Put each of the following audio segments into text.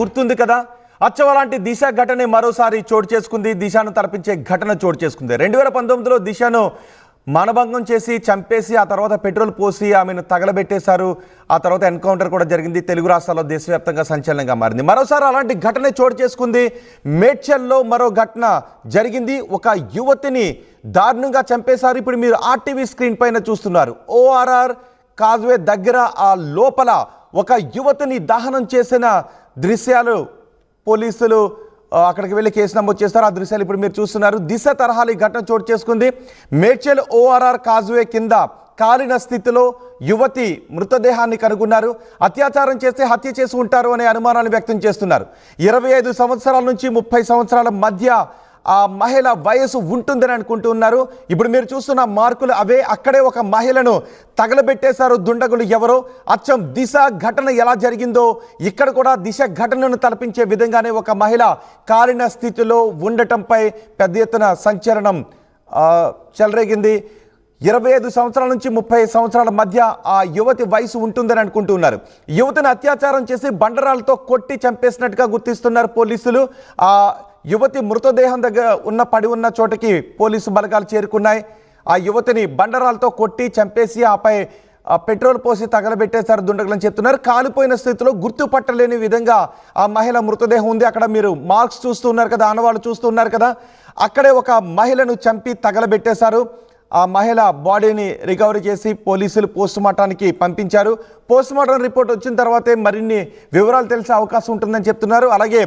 గుర్తుంది కదా, అచ్చవలాంటి దిశ ఘటన మరోసారి చోటు చేసుకుంది. దిశను తలపించే ఘటన చోటు చేసుకుంది. 2019లో దిశను మానభంగం చేసి చంపేసి ఆ తర్వాత పెట్రోల్ పోసి ఆమెను తగలబెట్టేశారు. ఆ తర్వాత ఎన్కౌంటర్ కూడా జరిగింది. తెలుగు రాష్ట్రాల్లో దేశవ్యాప్తంగా సంచలనంగా మారింది. మరోసారి అలాంటి ఘటన చోటు చేసుకుంది. మేడ్చల్లో మరో ఘటన జరిగింది. ఒక యువతిని దారుణంగా చంపేశారు. ఇప్పుడు మీరు ఆర్టీవీ స్క్రీన్ పైన చూస్తున్నారు. ఓఆర్ఆర్ కాజ్వే దగ్గర ఆ లోపల ఒక యువతిని దహనం చేసిన దృశ్యాలు పోలీసులు అక్కడికి వెళ్ళి కేసు నమోదు చేస్తారు. ఆ దృశ్యాలు ఇప్పుడు మీరు చూస్తున్నారు. దిశ తరహాలు ఈ ఘటన చోటు చేసుకుంది. మేడ్చల్ ఓఆర్ఆర్ కాజ్వే కింద కాలిన స్థితిలో యువతి మృతదేహాన్ని కనుగొన్నారు. అత్యాచారం చేస్తే హత్య చేసి ఉంటారు అనే అనుమానాలు వ్యక్తం చేస్తున్నారు. 25 సంవత్సరాల నుంచి 30 సంవత్సరాల మధ్య ఆ మహిళ వయసు ఉంటుందని అనుకుంటున్నారు. ఇప్పుడు మీరు చూస్తున్న మార్కులు అవే. అక్కడే ఒక మహిళను తగలబెట్టేశారు దుండగులు ఎవరో. అచ్చం దిశ ఘటన ఎలా జరిగిందో ఇక్కడ కూడా దిశ ఘటనను తలపించే విధంగానే ఒక మహిళ కాలిన స్థితిలో ఉండటంపై పెద్ద ఎత్తున సంచలనం చెలరేగింది. 25 సంవత్సరాల నుంచి 30 సంవత్సరాల మధ్య ఆ యువతి వయసు ఉంటుందని అనుకుంటున్నారు. యువతిని అత్యాచారం చేసి బండరాలతో కొట్టి చంపేసినట్టుగా గుర్తిస్తున్నారు పోలీసులు. ఆ యువతి మృతదేహం దగ్గర పడి ఉన్న చోటకి పోలీసు బలగాలు చేరుకున్నాయి. ఆ యువతిని బండరాలతో కొట్టి చంపేసి ఆపై పెట్రోల్ పోసి తగలబెట్టేశారు దుండగులని చెప్తున్నారు. కాలిపోయిన స్థితిలో గుర్తుపట్టలేని విధంగా ఆ మహిళ మృతదేహం ఉంది. అక్కడ మీరు మార్క్స్ చూస్తున్నారు కదా, ఆనవాళ్ళు చూస్తున్నారు కదా, అక్కడే ఒక మహిళను చంపి తగలబెట్టేశారు. ఆ మహిళ బాడీని రికవరీ చేసి పోలీసులు పోస్టుమార్టానికి పంపించారు. పోస్టుమార్టం రిపోర్ట్ వచ్చిన తర్వాతే మరిన్ని వివరాలు తెలిసే అవకాశం ఉంటుందని చెప్తున్నారు. అలాగే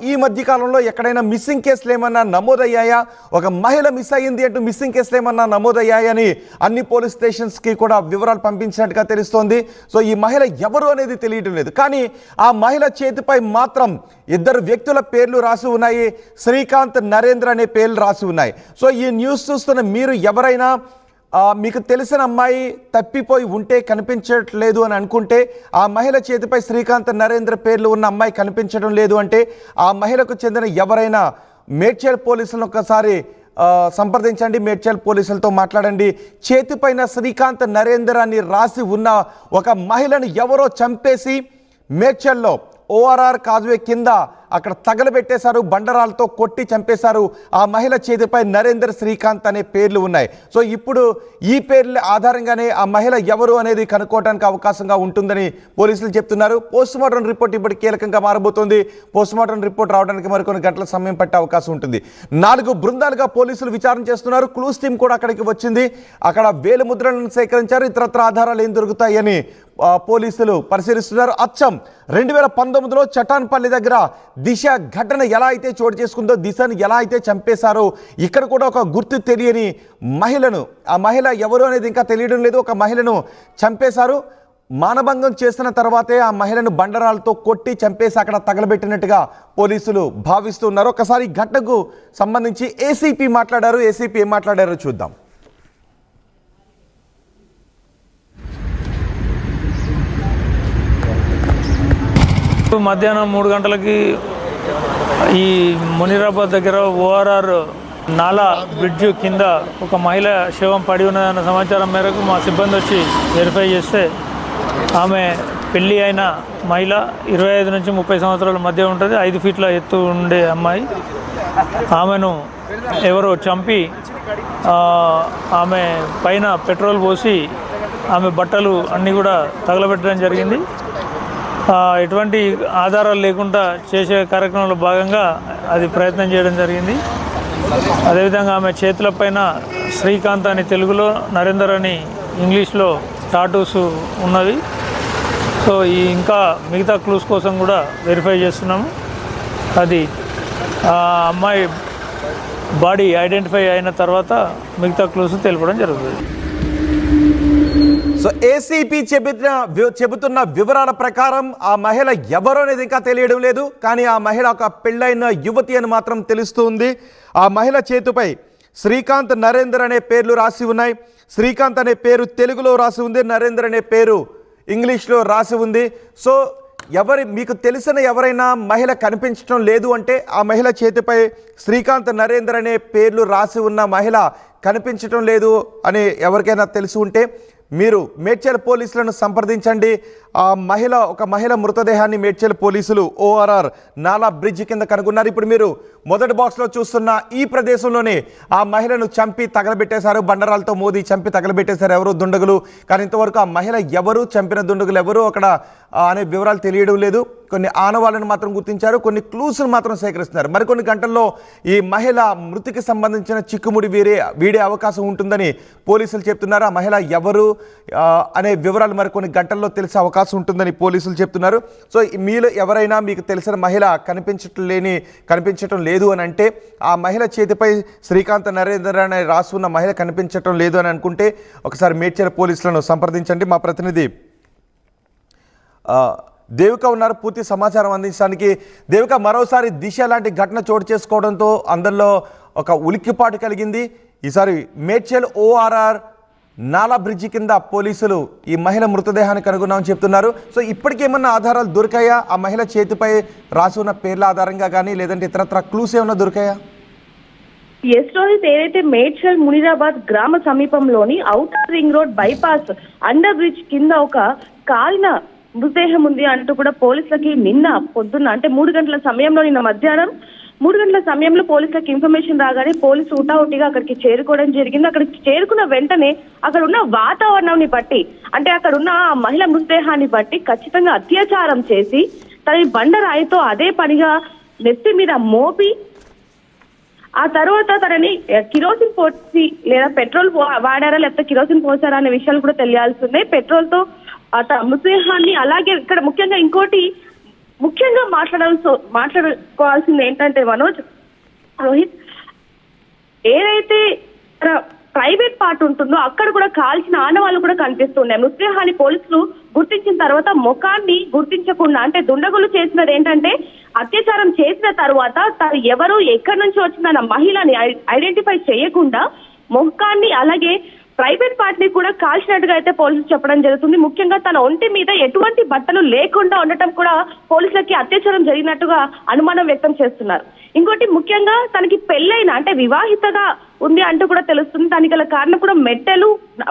ఈ మధ్యకాలంలో ఎక్కడైనా మిస్సింగ్ కేసులు ఏమన్నా నమోదయ్యాయా, ఒక మహిళ మిస్ అయ్యింది అంటూ మిస్సింగ్ కేసులు ఏమన్నా నమోదయ్యాయని అన్ని పోలీస్ స్టేషన్స్కి కూడా వివరాలు పంపించినట్టుగా తెలుస్తోంది. సో ఈ మహిళ ఎవరు అనేది తెలియడం లేదు. కానీ ఆ మహిళ చేతిపై మాత్రం 2 వ్యక్తుల పేర్లు రాసి ఉన్నాయి. శ్రీకాంత్, నరేంద్ర అనే పేర్లు రాసి ఉన్నాయి. సో ఈ న్యూస్ చూస్తున్న మీరు ఎవరైనా మీకు తెలిసిన అమ్మాయి తప్పిపోయి ఉంటే కనిపించట్లేదు అని అనుకుంటే, ఆ మహిళ చేతిపై శ్రీకాంత్, నరేంద్ర పేర్లు ఉన్న అమ్మాయి కనిపించడం లేదు అంటే ఆ మహిళకు చెందిన ఎవరైనా మేడ్చల్ పోలీసులను ఒకసారి సంప్రదించండి. మేడ్చల్ పోలీసులతో మాట్లాడండి. చేతిపైన శ్రీకాంత్, నరేంద్ర అని రాసి ఉన్న ఒక మహిళను ఎవరో చంపేసి మేడ్చల్లో ఓఆర్ఆర్ కాజ్వే కింద అక్కడ తగలబెట్టేశారు. బండరాలతో కొట్టి చంపేశారు. ఆ మహిళ చేతిపై నరేందర్, శ్రీకాంత్ అనే పేర్లు ఉన్నాయి. సో ఇప్పుడు ఈ పేర్ల ఆధారంగానే ఆ మహిళ ఎవరు అనేది కనుక్కోవడానికి అవకాశంగా ఉంటుందని పోలీసులు చెప్తున్నారు. పోస్టుమార్టం రిపోర్ట్ ఇప్పుడు కీలకంగా మారబోతోంది. పోస్టుమార్టం రిపోర్ట్ రావడానికి మరికొన్ని గంటల సమయం పట్టే అవకాశం ఉంటుంది. 4 బృందాలుగా పోలీసులు విచారణ చేస్తున్నారు. క్లూస్ టీం కూడా అక్కడికి వచ్చింది. అక్కడ వేలు ముద్రలను సేకరించారు. ఇతరత్ర ఆధారాలు ఏం దొరుకుతాయని పోలీసులు పరిశీలిస్తున్నారు. అచ్చం 2019లో చటాన్పల్లి దగ్గర దిశ ఘటన ఎలా అయితే చోటు చేసుకుందో, దిశను ఎలా అయితే చంపేశారో ఇక్కడ కూడా ఒక గుర్తు తెలియని మహిళను, ఆ మహిళ ఎవరు అనేది ఇంకా తెలియడం లేదు, ఒక మహిళను చంపేశారు. మానభంగం చేసిన తర్వాతే ఆ మహిళను బండరాలతో కొట్టి చంపేసి అక్కడ తగలబెట్టినట్టుగా పోలీసులు భావిస్తున్నారు. ఒకసారి ఘటనకు సంబంధించి ఏసీపీ మాట్లాడారు. ఏసీపీ ఏం మాట్లాడారో చూద్దాం. మధ్యాహ్నం 3 గంటలకి ఈ మునిరాబాద్ దగ్గర ఓఆర్ఆర్ నాలా బ్రిడ్జ్ కింద ఒక మహిళ శవం పడి ఉన్నదన్న సమాచారం మేరకు మా సిబ్బంది వచ్చి వెరిఫై చేస్తే ఆమె పెళ్ళి అయిన మహిళ, 25 నుంచి 30 సంవత్సరాల మధ్య ఉంటుంది, 5 ఫీట్ల ఎత్తు ఉండే అమ్మాయి. ఆమెను ఎవరో చంపి ఆమె పైన పెట్రోల్ పోసి ఆమె బట్టలు అన్నీ కూడా తగలబెట్టడం జరిగింది. ఎటువంటి ఆధారాలు లేకుండా చేసే కార్యక్రమంలో భాగంగా అది ప్రయత్నం చేయడం జరిగింది. అదేవిధంగా ఆమె చేతుల పైన శ్రీకాంత్ అని తెలుగులో, నరేందర్ అని ఇంగ్లీష్లో టాటూస్ ఉన్నవి. సో ఈ ఇంకా మిగతా క్లూస్ కోసం కూడా వెరిఫై చేస్తున్నాము. అది ఆ అమ్మాయి బాడీ ఐడెంటిఫై అయిన తర్వాత మిగతా క్లూస్ తెలపడం జరుగుతుంది. సో ఏసీపీ చెబుతున్న వివరాల ప్రకారం ఆ మహిళ ఎవరో అనేది ఇంకా తెలియడం లేదు. కానీ ఆ మహిళ ఒక పెళ్ళైన యువతి అని మాత్రం తెలుస్తుంది. ఆ మహిళ చేతిపై శ్రీకాంత్, నరేందర్ అనే పేర్లు రాసి ఉన్నాయి. శ్రీకాంత్ అనే పేరు తెలుగులో రాసి ఉంది, నరేందర్ అనే పేరు ఇంగ్లీష్లో రాసి ఉంది. సో మీకు తెలిసిన ఎవరైనా మహిళ కనిపించడం లేదు అంటే ఆ మహిళ చేతిపై శ్రీకాంత్, నరేందర్ అనే పేర్లు రాసి ఉన్న మహిళ కనిపించడం లేదు అని ఎవరికైనా తెలిసి ఉంటే మీరు మేడ్చల్ పోలీసులను సంప్రదించండి. ఒక మహిళ మృతదేహాన్ని మేడ్చల్ పోలీసులు ఓఆర్ఆర్ నాలా బ్రిడ్జ్ కింద కనుగొన్నారు. ఇప్పుడు మీరు మొదటి బాక్స్లో చూస్తున్న ఈ ప్రదేశంలోనే ఆ మహిళను చంపి తగలబెట్టేశారు. బండరాలతో మోదీ చంపి తగలబెట్టేశారు ఎవరు దుండగులు. కానీ ఇంతవరకు ఆ మహిళ ఎవరు, చంపిన దుండగులు ఎవరు అక్కడ అనే వివరాలు తెలియడం లేదు. కొన్ని ఆనవాళ్ళను మాత్రం గుర్తించారు, కొన్ని మాత్రం సేకరిస్తున్నారు. మరికొన్ని గంటల్లో ఈ మహిళ మృతికి సంబంధించిన చిక్కుముడి వీడే అవకాశం ఉంటుందని పోలీసులు చెప్తున్నారు. ఆ మహిళ ఎవరు అనే వివరాలు మరికొన్ని గంటల్లో తెలిసే అవకాశం ఉంటుందని పోలీసులు చెప్తున్నారు. సో మీలో ఎవరైనా మీకు తెలిసిన మహిళ కనిపించటం లేదు అని అంటే, ఆ మహిళ చేతిపై శ్రీకాంత్ నరేందర్ అనే రాసున్న మహిళ కనిపించటం లేదు అని అనుకుంటే ఒకసారి మేడ్చల్ పోలీసులను సంప్రదించండి. మా ప్రతినిధి దేవిక ఉన్నారు పూర్తి సమాచారం అందించడానికి. దేవిక, మరోసారి దిశ లాంటి ఘటన చోటు చేసుకోవడంతో అందరిలో ఒక ఉలిక్కిపాటు కలిగింది. ఈసారి మేడ్చల్ ఓఆర్ఆర్ నాలా బ్రిడ్జి కింద పోలీసులు ఈ మహిళ మృతదేహాన్ని కనుగొన్నామని చెప్తున్నారు. సో ఇప్పటికేమన్నా ఆధారాలు దొరికాయా? ఆ మహిళ చేతిపై రాసి ఉన్న పేర్ల ఆధారంగా కానీ లేదంటే ఇతరత్ర క్లూస్ ఏమన్నా దొరికాయా? ఏదైతే మేడ్చల్ మునిరాబాద్ గ్రామ సమీపంలోని outer ring road bypass under bridge కింద ఒక కాలిన మృతదేహం ఉంది అంటూ కూడా పోలీసులకి నిన్న పొద్దున్న అంటే 3 గంటల సమయంలో, నిన్న మధ్యాహ్నం 3 గంటల సమయంలో పోలీసులకు ఇన్ఫర్మేషన్ రాగానే పోలీసులు ఉటావుటిగా అక్కడికి చేరుకోవడం జరిగింది. అక్కడికి చేరుకున్న వెంటనే అక్కడ ఉన్న వాతావరణాన్ని బట్టి, అంటే అక్కడ ఉన్న ఆ మహిళ మృతదేహాన్ని బట్టి ఖచ్చితంగా అత్యాచారం చేసి తనని బండరాయితో అదే పనిగా నెత్తి మీద మోపి ఆ తర్వాత తనని కిరోసిన్ పోసి లేదా పెట్రోల్ వాడారా లేకపోతే కిరోసిన్ పోసారా అనే విషయాలు కూడా తెలియాల్సిందే. పెట్రోల్ తో మృతదేహాన్ని, అలాగే ఇక్కడ ముఖ్యంగా మాట్లాడుకోవాల్సింది ఏంటంటే మనోజ్, రోహిత్, ఏదైతే ప్రైవేట్ పార్ట్ ఉంటుందో అక్కడ కూడా కాల్చిన ఆనవాళ్ళు కూడా కనిపిస్తున్నాయి. మృతదేహాన్ని పోలీసులు గుర్తించిన తర్వాత ముఖాన్ని గుర్తించకుండా, అంటే దుండగులు చేసినది ఏంటంటే అత్యాచారం చేసిన తర్వాత తను ఎవరు, ఎక్కడి నుంచి వచ్చిందన్న మహిళని ఐడెంటిఫై చేయకుండా ముఖాన్ని అలాగే ప్రైవేట్ పార్ట్ ని కూడా కాల్చినట్టుగా అయితే పోలీసులు చెప్పడం జరుగుతుంది. ముఖ్యంగా తన ఒంటి మీద ఎటువంటి బట్టలు లేకుండా ఉండటం కూడా పోలీసులకి అత్యాచారం జరిగినట్టుగా అనుమానం వ్యక్తం చేస్తున్నారు. ఇంకోటి ముఖ్యంగా తనకి పెళ్ళైన, అంటే వివాహితగా ఉంది అంటూ కూడా తెలుస్తుంది. దానికి గల కారణం కూడా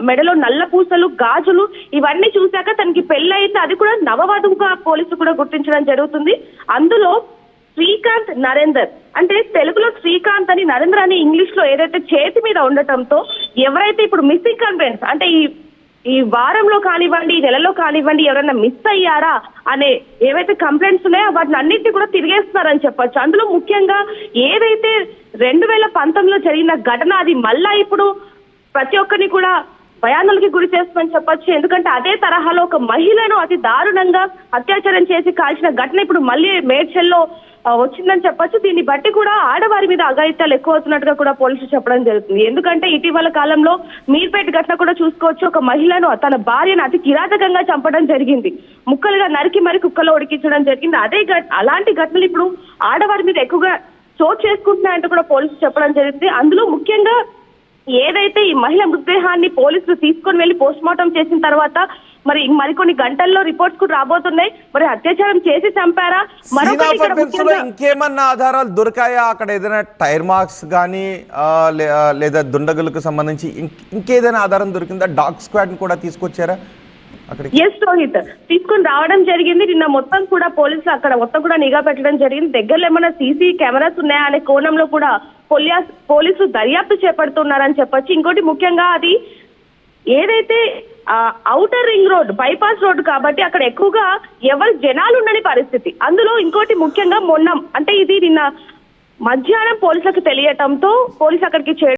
మెడలో నల్ల పూసలు, గాజులు ఇవన్నీ చూశాక తనకి పెళ్ళైతే అది కూడా నవవధువుగా పోలీసులు కూడా గుర్తించడం జరుగుతుంది. అందులో శ్రీకాంత్ నరేందర్, అంటే తెలుగులో శ్రీకాంత్ అని, నరేంద్ర అని ఇంగ్లీష్ లో ఏదైతే చేతి మీద ఉండటంతో ఎవరైతే ఇప్పుడు మిస్సింగ్ కంప్లైంట్స్, అంటే ఈ వారంలో కానివ్వండి, ఈ నెలలో కానివ్వండి ఎవరైనా మిస్ అయ్యారా అనే ఏవైతే కంప్లైంట్స్ ఉన్నాయో వాటిని అన్నింటినీ కూడా తిరిగేస్తున్నారని చెప్పొచ్చు. అందులో ముఖ్యంగా ఏదైతే 2019లో జరిగిన ఘటన, అది మళ్ళా ఇప్పుడు ప్రతి ఒక్కరిని కూడా భయానలకి గురి చేస్తుందని చెప్పొచ్చు. ఎందుకంటే అదే తరహాలో ఒక మహిళను అతి దారుణంగా అత్యాచారం చేసి కాల్చిన ఘటన ఇప్పుడు మళ్ళీ మేడ్చల్లో వచ్చిందని చెప్పొచ్చు. దీన్ని బట్టి కూడా ఆడవారి మీద అఘాయిత్యాలు ఎక్కువ అవుతున్నట్టుగా కూడా పోలీసులు చెప్పడం జరుగుతుంది. ఎందుకంటే ఇటీవల కాలంలో మీర్పేట ఘటన కూడా చూసుకోవచ్చు. ఒక మహిళను తన భార్యను అతి కిరాతకంగా చంపడం జరిగింది, ముక్కలుగా నరికి మరి కుక్కలో ఉడికించడం జరిగింది. అలాంటి ఘటనలు ఇప్పుడు ఆడవారి మీద ఎక్కువగా చోటు చేసుకుంటున్నాయంటూ కూడా పోలీసులు చెప్పడం జరిగింది. అందులో ముఖ్యంగా ఏదైతే ఈ మహిళ మృతదేహాన్ని పోలీసులు తీసుకొని వెళ్లి పోస్ట్ మార్టం చేసిన తర్వాత మరికొన్ని గంటల్లో రిపోర్ట్స్ కూడా రాబోతున్నాయి. మరి అత్యాచారం చేసి చంపారా, ఇంకేమన్నా ఆధారాలు దొరికాయా? అక్కడ ఏదైనా టైర్ మార్క్స్ కానీ లేదా దుండగులకు సంబంధించి ఇంకేదైనా ఆధారం దొరికిందా? డాగ్ స్క్వాడ్ కూడా తీసుకొచ్చారా అక్కడికి? ఎస్ రోహిత్, తీసుకొని రావడం జరిగింది. నిన్న మొత్తం కూడా పోలీసులు అక్కడ మొత్తం కూడా నిఘా పెట్టడం జరిగింది. దగ్గరలో ఏమైనా సీసీ కెమెరాస్ ఉన్నాయా అనే కోణంలో కూడా పోలీసులు దర్యాప్తు చేపడుతున్నారని చెప్పొచ్చు. ఇంకోటి ముఖ్యంగా అది ఏదైతే outer ring road bypass road కాబట్టి అక్కడ ఎక్కువగా ఎవరు జనాలు ఉండని పరిస్థితి. అందులో ఇంకోటి ముఖ్యంగా నిన్న మధ్యాహ్నం పోలీసులకు తెలియటంతో పోలీసు అక్కడికి